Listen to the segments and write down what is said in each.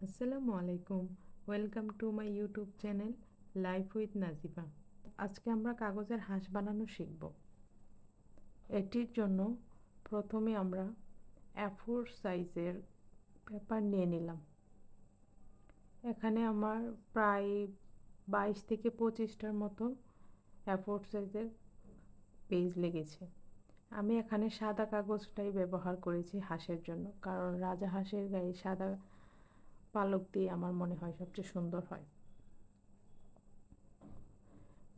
আসসালামু আলাইকুম। Welcome to my YouTube channel life with Najiba. আজকে আমরা কাগজের হাঁস বানানো শিখব। এটির জন্য প্রথমে আমরা A4 সাইজের পেপার নিয়ে নিলাম। এখানে আমার প্রায় 22 থেকে 25টার মতো A4 সাইজের পেজ লেগেছে। আমি এখানে সাদা কাগজটাই ব্যবহার করেছি হাঁসের জন্য, কারণ রাজা হাঁসের গায়ে সাদা পালক দিয়ে আমার মনে হয় সবচেয়ে সুন্দর হয়।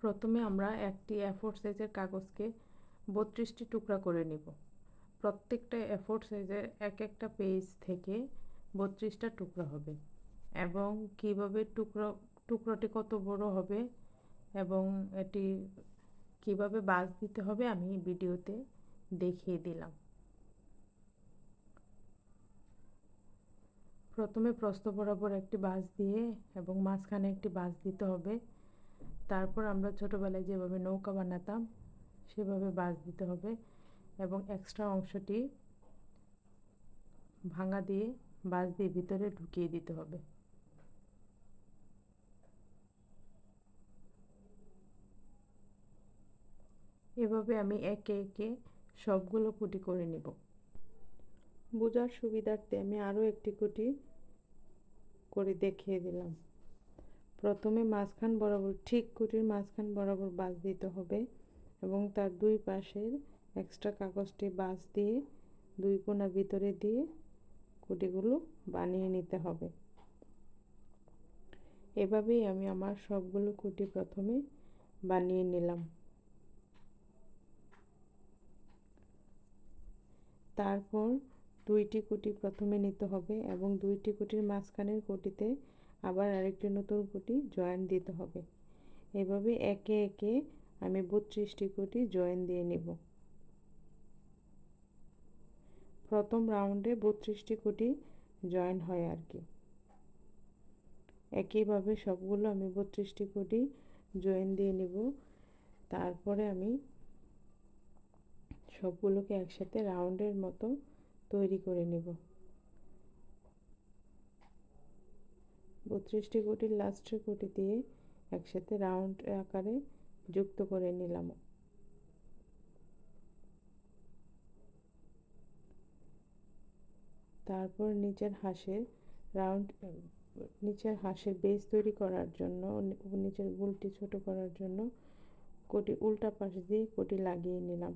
প্রথমে আমরা একটি A4 সাইজের কাগজকে 32টি টুকরা করে নিব। প্রত্যেকটা A4 সাইজের এক একটা পেজ থেকে 32টা টুকরা হবে, এবং কিভাবে টুকরোটি কত বড় হবে এবং এটি কিভাবে বাঁশ দিতে হবে আমি ভিডিওতে দেখিয়ে দিলাম। প্রথমে প্রস্থ বরাবর একটি বাঁশ দিয়ে এবং মাঝখানে একটি বাঁশ দিতে হবে। তারপর আমরা ছোটোবেলায় যেভাবে নৌকা বানাতাম সেভাবে বাঁশ দিতে হবে এবং এক্সট্রা অংশটি ভাঙা দিয়ে বাঁশ দিয়ে ভিতরে ঢুকিয়ে দিতে হবে। এভাবে আমি একে একে সবগুলো কুটি করে নেব। বোঝার সুবিধার্থে আমি আরও একটি কুটি করে দেখিয়ে দিলাম। প্রথমে মাঝখান বরাবর, ঠিক কুটির মাঝখান বরাবর বাঁশ দিতে হবে এবং তার দুই পাশের এক্সট্রা কাগজটি বাঁশ দিয়ে দুই কোণা ভিতরে দিয়ে কুটিগুলো বানিয়ে নিতে হবে। এভাবেই আমি আমার সবগুলো কুটি প্রথমে বানিয়ে নিলাম। তারপর দুইটি কুটি প্রথমে নিতে হবে এবং দুইটি কুটির মাঝখানের কুটিতে আবার আরেকটি নতুন কুটি জয়েন দিতে হবে। এভাবে একে একে আমি 32টি কুটি জয়েন দিয়ে নিব। প্রথম রাউন্ডে 32টি কুটি জয়েন হয় আর কি। একইভাবে সবগুলো আমি 32টি কুটি জয়েন দিয়ে নিব। তারপরে আমি সবগুলোকে একসাথে রাউন্ডের মতো তৈরি করে নেব। 32টি কুটির লাস্টের কুটি দিয়ে একসাথে রাউন্ড আকারে যুক্ত করে নিলাম। তারপর নিচের হাঁসের বেস তৈরি করার জন্য, নিচের গুলটি ছোট করার জন্য কুটি উল্টা পাশ দিয়ে কুটি লাগিয়ে নিলাম।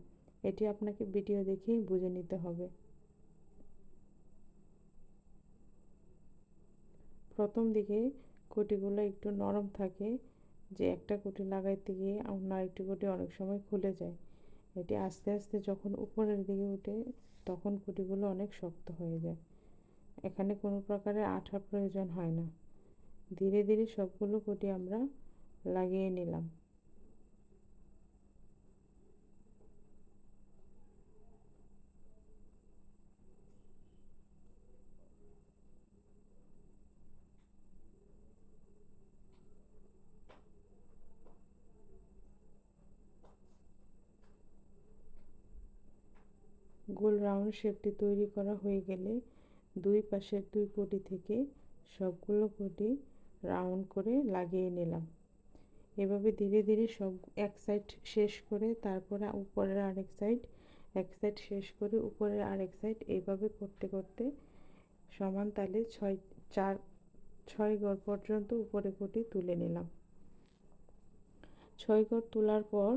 এটি আপনাকে ভিডিও দেখেই বুঝে নিতে হবে। প্রথম দিকে কুটিগুলো একটু নরম থাকে, যে একটা কুটি লাগাইতে গিয়ে অন্য আরেকটি কুটি অনেক সময় খুলে যায়। এটি আস্তে আস্তে যখন উপরের দিকে উঠে তখন কুটিগুলো অনেক শক্ত হয়ে যায়। এখানে কোনো প্রকারের আঠার প্রয়োজন হয় না। ধীরে ধীরে সবগুলো কুটি আমরা লাগিয়ে নিলাম। গোল রাউন্ড শেপটি তৈরি করা হয়ে গেলে দুই পাশের দুই কুটি থেকে সবগুলো কুটি রাউন্ড করে লাগিয়ে নিলাম। এভাবে ধীরে ধীরে সব এক সাইড শেষ করে তারপরে উপরের আরেক সাইড, এক সাইড শেষ করে উপরের আরেক সাইড, এইভাবে করতে করতে সমান তালে ছয় ঘর পর্যন্ত উপরে কুটি তুলে নিলাম। 6 ঘর তোলার পর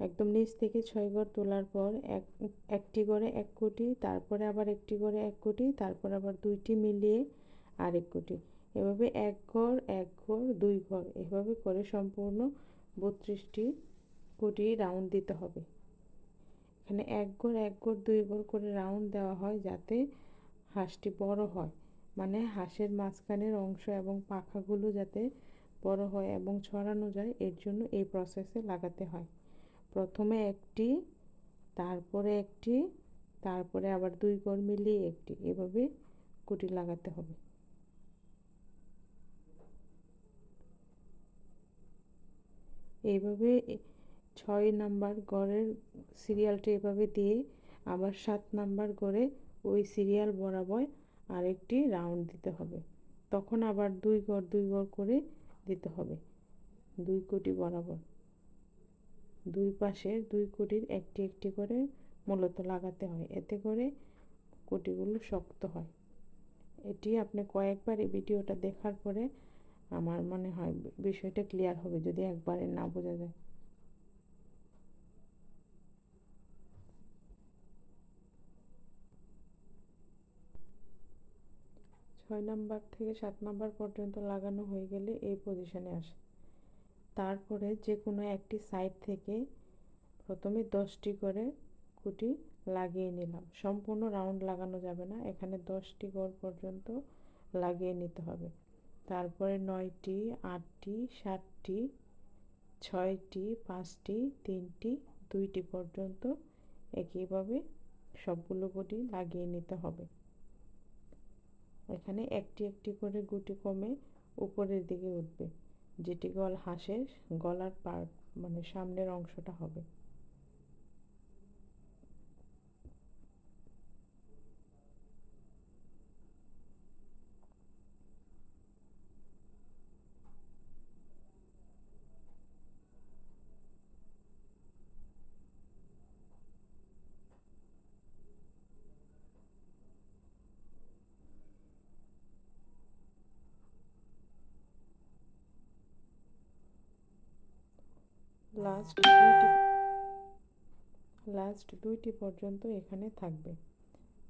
একদম নিচ থেকে 6 ঘর তোলার পর একটি করে এক কুটি, তারপরে আবার একটি করে এক কুটি, তারপর আবার দুইটি মিলিয়ে আরেক কুটি, এভাবে এক ঘর এক ঘর দুই ঘর এভাবে করে সম্পূর্ণ 32টি কুটি রাউন্ড দিতে হবে। এখানে এক ঘর এক ঘর দুই ঘর করে রাউন্ড দেওয়া হয় যাতে হাঁসটি বড় হয়, মানে হাঁসের মাঝখানের অংশ এবং পাখাগুলো যাতে বড় হয় এবং ছড়ানো যায়, এর জন্য এই প্রসেসে লাগাতে হয়। প্রথমে একটি, তারপরে একটি, তারপরে আবার দুই ঘর মিলিয়ে একটি, এভাবে কুটি লাগাতে হবে। এইভাবে 6 নাম্বার ঘরের সিরিয়ালটি এভাবে দিয়ে আবার 7 নাম্বার ঘরে ওই সিরিয়াল বরাবর আরেকটি রাউন্ড দিতে হবে। তখন আবার দুই গড় করে দিতে হবে, 2 কুটি বরাবর। দুই পাশে 2 কুটির একটি একটি করে মূলত লাগাতে হয়, এতে করে কুটিগুলো শক্ত হয়। এটি আপনি কয়েকবার এই ভিডিওটা দেখার পরে আমার মনে হয় বিষয়টা ক্লিয়ার হবে, যদি একবারে না বোঝা যায়। 6 নাম্বার থেকে 7 নাম্বার পর্যন্ত লাগানো হয়ে গেলে এই পজিশনে আসে। তারপরে যে কোনো একটি সাইড থেকে প্রথমে 10টি করে কুটি লাগিয়ে নিলাম। সম্পূর্ণ রাউন্ড লাগানো যাবে না, এখানে 10টি ঘর পর্যন্ত লাগিয়ে নিতে হবে। তারপরে 9টি, 8টি, 7টি, 6টি, 5টি, 3টি, 2টি পর্যন্ত একইভাবে সবগুলো গুটি লাগিয়ে নিতে হবে। এখানে একটি একটি করে গুটি কমে উপরের দিকে উঠবে, যেটি হাঁসের গলার পার্ট মানে সামনের অংশটা হবে। লাস্ট দুইটি পর্যন্ত এখানে থাকবে।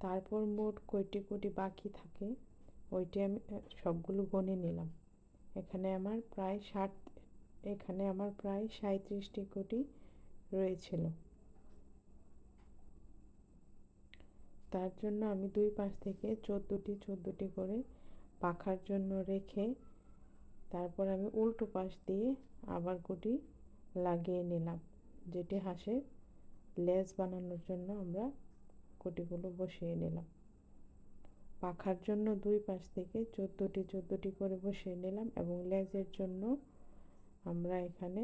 তারপর মোট কয়টি কুটি বাকি থাকে ওইটি আমি সবগুলো গণে নিলাম। এখানে আমার প্রায় 37টি কুটি রয়েছিল। তার জন্য আমি দুই পাশ থেকে 14টি করে পাখার জন্য রেখে তারপর আমি উল্টো পাশ দিয়ে আবার কুটি লাগিয়ে নিলাম, যেটি হাঁসের লেজ বানানোর জন্য আমরা কুটিগুলো বসিয়ে নিলাম। পাখার জন্য দুই পাশ থেকে 14টি করে বসিয়ে নিলাম এবং লেজের জন্য আমরা এখানে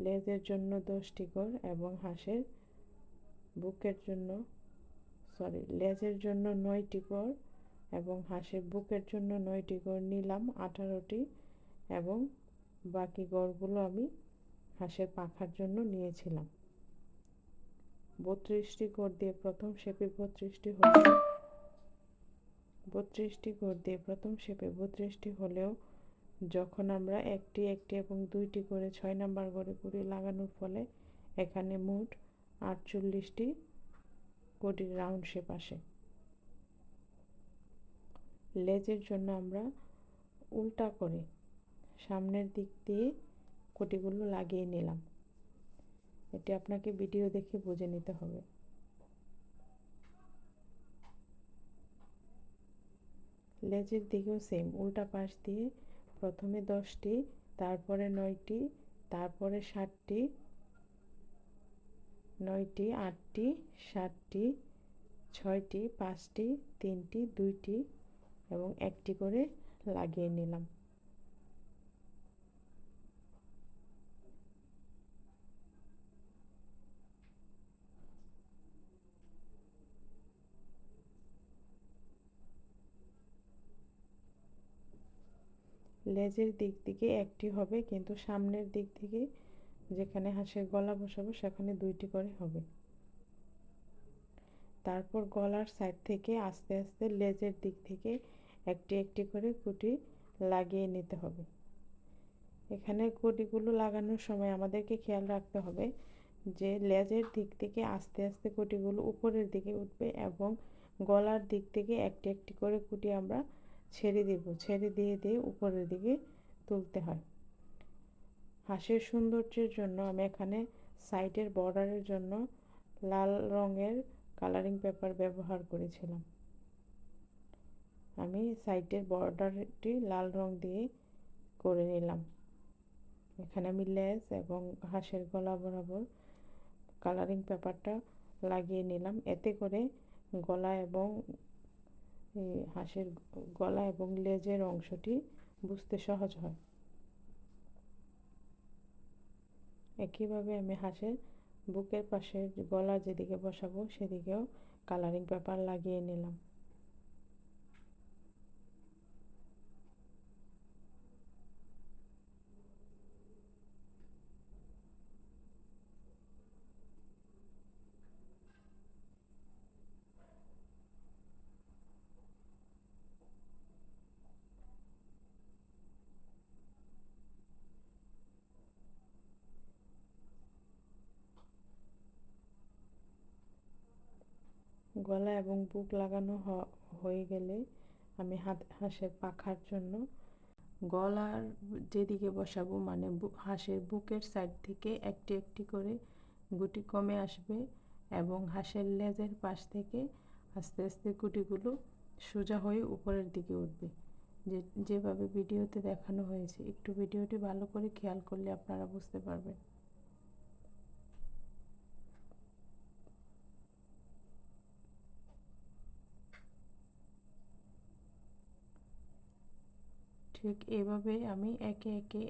10টি করে এবং হাঁসের লেজের জন্য 9টি করে এবং হাঁসের বুকের জন্য 9টি করে নিলাম, 18টি, এবং বাকি গড়গুলো আমি হাঁসের পাখার জন্য নিয়েছিলাম। 32টি গড় দিয়ে প্রথম শেপে 32টি হলেও যখন আমরা একটি এবং 2টি করে 6 নাম্বার ঘরে কুড়ি লাগানোর ফলে এখানে মোট 48টি কুটির রাউন্ড শেপ আসে। লেজের জন্য আমরা উল্টা করে সামনের দিক দিয়ে কুটিগুলো লাগিয়ে নিলাম। এটি আপনাকে ভিডিও দেখে বুঝে নিতে হবে। লেজের দিকেও সেম উল্টা পাশ দিয়ে প্রথমে 10টি, তারপরে 9টি, তারপরে 7টি, 9টি, 8টি, 7টি, 6টি, 5টি, 3টি, 2টি এবং একটি করে লাগিয়ে নিলাম। লেজের দিক থেকে একটি হবে, কিন্তু সামনের দিক থেকে যেখানে হাঁসের গলা বসাবো সেখানে 2টি করে হবে। তারপর গলার সাইড থেকে আস্তে আস্তে লেজের দিক থেকে একটি করে কুটি লাগিয়ে নিতে হবে। এখানে কুটিগুলো লাগানোর সময় আমাদেরকে খেয়াল রাখতে হবে যে লেজের দিক থেকে আস্তে আস্তে কুটিগুলো উপরের দিকে উঠবে এবং গলার দিক থেকে একটি করে কুটি আমরা ছেড়ে দিয়ে উপরের দিকে তুলতে হয়। হাঁসের সৌন্দর্যের জন্য আমি এখানে সাইডের বর্ডারের জন্য লাল রঙের কালারিং পেপার ব্যবহার করেছিলাম। আমি সাইডের বর্ডারটি লাল রং দিয়ে করে নিলাম। এখানে আমি লেজ এবং হাঁসের গলা বরাবর কালারিং পেপারটা লাগিয়ে নিলাম, এতে করে হাঁসের গলা এবং লেজের অংশটি বুঝতে সহজ হয়। একইভাবে আমি হাঁসের বুকের পাশে গলা যেদিকে বসাবো সেদিকেও কালারিং পেপার লাগিয়ে নিলাম। গলা এবং বুক লাগানো হয়ে গেলে আমি হাঁসের পাখার জন্য গলার যেদিকে বসাবো মানে হাঁসের বুকের সাইড থেকে একটি একটি করে গুটি কমে আসবে এবং হাঁসের লেজের পাশ থেকে আস্তে আস্তে গুটিগুলো সোজা হয়ে উপরের দিকে উঠবে। যেভাবে ভিডিওতে দেখানো হয়েছে, একটু ভিডিওটি ভালো করে খেয়াল করলে আপনারা বুঝতে পারবেন। ঠিক এভাবে আমি একে একে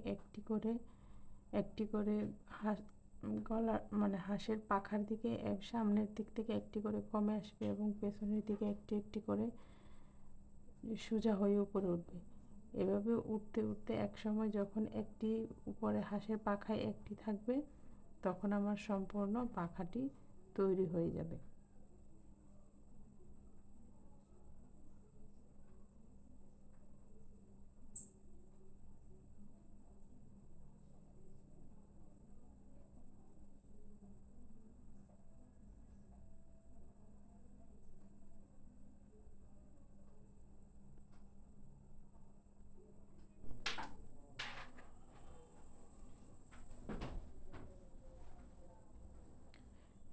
একটি করে গলার মানে হাঁসের পাখার দিকে সামনের দিক থেকে একটি করে কমে আসবে এবং পেছনের দিকে একটি একটি করে সোজা হয়ে উপরে উঠবে। এভাবে উঠতে উঠতে এক সময় যখন একটি উপরে হাঁসের পাখায় একটি থাকবে, তখন আমার সম্পূর্ণ পাখাটি তৈরি হয়ে যাবে।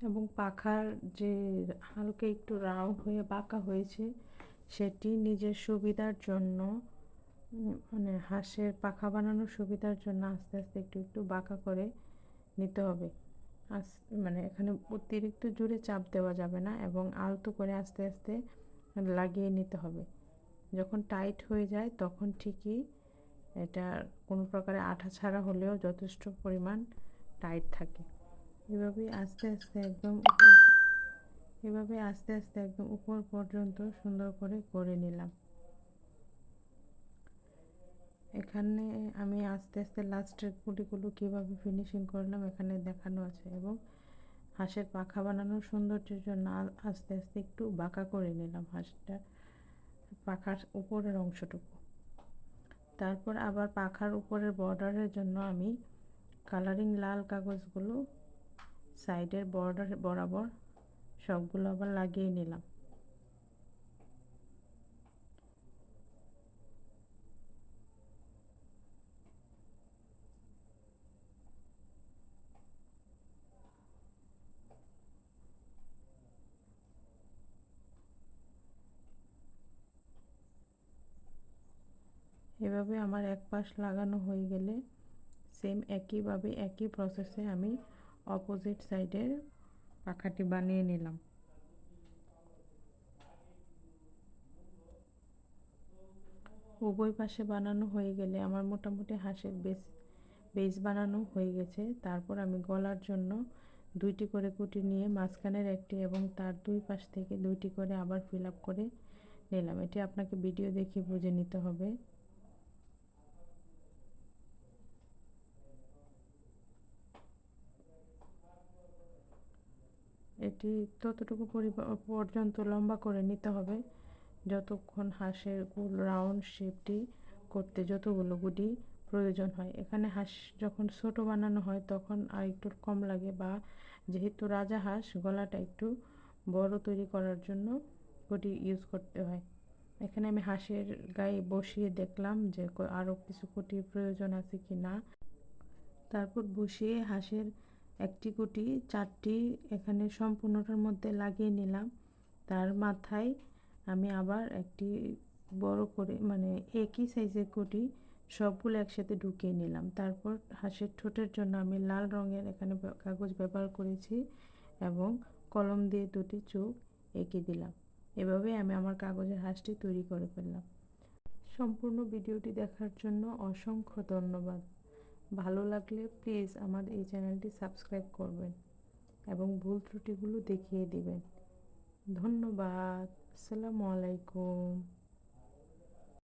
এবং পাখার যে হালকা একটু রাউন্ড হয়ে বাঁকা হয়েছে, সেটি নিজের সুবিধার জন্য মানে হাঁসের পাখা বানানোর সুবিধার জন্য আস্তে আস্তে একটু একটু বাঁকা করে নিতে হবে। মানে এখানে অতিরিক্ত জোরে চাপ দেওয়া যাবে না এবং আলতো করে আস্তে আস্তে লাগিয়ে নিতে হবে। যখন টাইট হয়ে যায় তখন ঠিকই এটা কোনো প্রকারে আঠা ছাড়া হলেও যথেষ্ট পরিমাণ টাইট থাকে। এভাবে আস্তে আস্তে একদম উপর পর্যন্ত সুন্দর করে নিলাম। এখানে আমি আস্তে আস্তে লাস্টের গুটিগুলো কীভাবে ফিনিশিং করলাম এখানে দেখানো আছে। এবং হাঁসের পাখা বানানোর সৌন্দর্যের জন্য আস্তে আস্তে একটু বাঁকা করে নিলাম হাঁসটা পাখার উপরের অংশটুকু। তারপর আবার পাখার উপরের বর্ডারের জন্য আমি কালারিং লাল কাগজগুলো সাইডের বর্ডার বরাবর সবগুলো আবার লাগিয়ে নিলাম। এভাবে আমার এক পাশ লাগানো হয়ে গেলে সেম একইভাবে একই প্রসেসে আমি অপোজিট সাইডের পাখাটি বানিয়ে নিলাম। উভয় পাশে বানানো হয়ে গেলে আমার মোটামুটি হাঁসের বেস বানানো হয়ে গেছে। তারপর আমি গলার জন্য দুইটি করে কুটি নিয়ে মাঝখানের একটি এবং তার দুই পাশ থেকে দুইটি করে আবার ফিল আপ করে নিলাম। এটি আপনাকে ভিডিও দেখে বুঝে নিতে হবে। এটি ততটুকু পর্যন্ত লম্বা করে নিতে হবে যতক্ষণ হাঁসের গোল রাউন্ড শেপটি করতে যতগুলো গুটি প্রয়োজন হয়। এখানে হাঁস যখন ছোট বানানো হয় তখন আর একটু কম লাগে, বা যেহেতু রাজা হাঁস গলাটা একটু বড় তৈরি করার জন্য গুটি ইউজ করতে হয়। এখানে আমি হাঁসের গায়ে বসিয়ে দেখলাম যে আরও কিছু গুটির প্রয়োজন আছে কি না। তারপর বসিয়ে হাঁসের একটি গুটি চারটি এখানে সম্পূর্ণটার মধ্যে লাগিয়ে নিলাম। তার মাথায় আমি আবার একটি বড় করে মানে একই সাইজের গুটি সবগুলো একসাথে ঢুকিয়ে নিলাম। তারপর হাঁসের ঠোঁটের জন্য আমি লাল রঙের এখানে কাগজ ব্যবহার করেছি এবং কলম দিয়ে দুটি চোখ এঁকে দিলাম। এভাবে আমি আমার কাগজের হাঁসটি তৈরি করে ফেললাম। সম্পূর্ণ ভিডিওটি দেখার জন্য অসংখ্য ধন্যবাদ। ভালো লাগলে প্লিজ আমার এই চ্যানেলটি সাবস্ক্রাইব করবেন এবং ভুল ত্রুটিগুলো দেখিয়ে দিবেন। ধন্যবাদ। আসসালামু আলাইকুম।